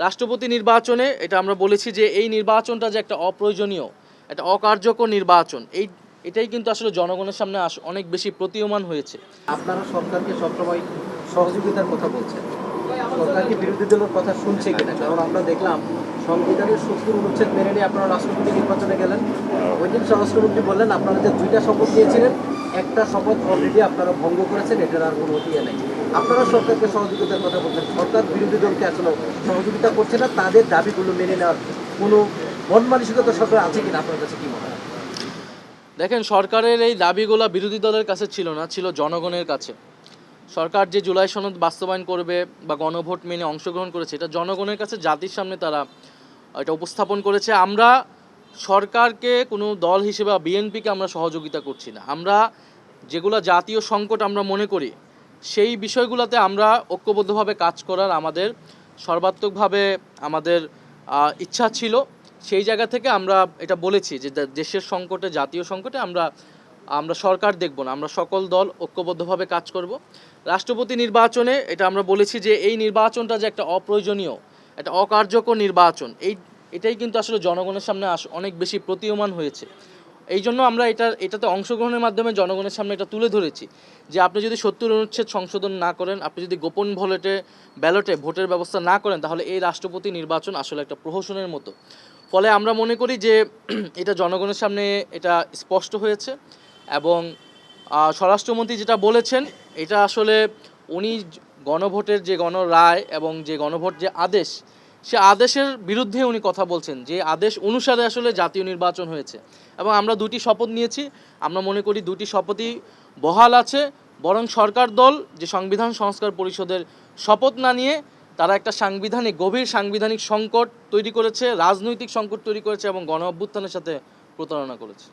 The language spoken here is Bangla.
রাষ্ট্রপতি নির্বাচনে এটা আমরা বলেছি যে এই নির্বাচনটা যে একটা অপ্রয়োজনীয়, একটা অকার্যকর নির্বাচন, এটাই কিন্তু আসলে জনগণের সামনে অনেক বেশি প্রতীয়মান হয়েছে। আপনারা সরকারকে সবসময় সহযোগিতার কথা বলছেন, সরকারকে বিরোধী দলের কথা শুনছে কিনা? কারণ আমরা দেখলাম সংবিধানের 70 অনুচ্ছেদ মেনে নিয়ে আপনারা রাষ্ট্রপতি নির্বাচনে গেলেন। ওই দিন স্বরাষ্ট্রমন্ত্রী বললেন আপনারা যে 2টা শপথ নিয়েছিলেন, একটা শপথ অলরেডি আপনারা ভঙ্গ করেছেন, এটার আর কোনো ইয়ে নেই। আপনারা সরকারকে সহযোগিতার কথা বলছেন, সরকার বিরোধী দলকে আসলে সহযোগিতা করছে না, তাদের দাবিগুলো মেনে নেওয়ার কোনো মন মানসিকতা সরকার আছে কিনা আপনার কাছে কি মনে হয়? দেখেন, সরকারের এই দাবিগুলো বিরোধী দলের কাছে ছিল না, ছিল জনগণের কাছে। সরকার যে জুলাই সনদ বাস্তবায়ন করবে বা গণভোট মেনে অংশগ্রহণ করেছে, এটা জনগণের কাছে, জাতির সামনে তারা এটা উপস্থাপন করেছে। আমরা সরকারকে কোনো দল হিসেবে বা বিএনপিকে আমরা সহযোগিতা করছি না। আমরা যেগুলো জাতীয় সংকট আমরা মনে করি, সেই বিষয়গুলোতে আমরা ঐক্যবদ্ধভাবে কাজ করার আমাদের সর্বাত্মকভাবে আমাদের ইচ্ছা ছিল। সেই জায়গা থেকে আমরা এটা বলেছি যে দেশের সংকটে, জাতীয় সংকটে আমরা সরকার দেখব না, আমরা সকল দল ঐক্যবদ্ধভাবে কাজ করব। রাষ্ট্রপতি নির্বাচনে এটা আমরা বলেছি যে এই নির্বাচনটা যে একটা অপ্রয়োজনীয়, একটা অকার্যকর নির্বাচন, এটাই কিন্তু আসলে জনগণের সামনে অনেক বেশি প্রতীয়মান হয়েছে। এই জন্য আমরা এটাতে অংশগ্রহণের মাধ্যমে জনগণের সামনে এটা তুলে ধরেছি যে আপনি যদি 70 অনুচ্ছেদ সংশোধন না করেন, আপনি যদি গোপন ব্যালটে ভোটের ব্যবস্থা না করেন, তাহলে এই রাষ্ট্রপতি নির্বাচন আসলে একটা প্রহসনের মতো। ফলে আমরা মনে করি যে এটা জনগণের সামনে এটা স্পষ্ট হয়েছে। এবং স্বরাষ্ট্রমন্ত্রী যেটা বলেছেন, এটা আসলে উনি গণভোটের যে গণরায় এবং যে গণভোট যে আদেশ, সে আদেশের বিরুদ্ধে উনি কথা বলছেন, যে আদেশ অনুসারে আসলে জাতীয় নির্বাচন হয়েছে। এবং আমরা 2টি শপথ নিয়েছি, আমরা মনে করি 2টি শপথই বহাল আছে। বরং সরকার দল যে সংবিধান সংস্কার পরিষদের শপথ না নিয়ে তারা একটা গভীর সাংবিধানিক সংকট তৈরি করেছে, রাজনৈতিক সংকট তৈরি করেছে এবং গণ অভ্যুত্থানের সাথে প্রতারণা করেছে।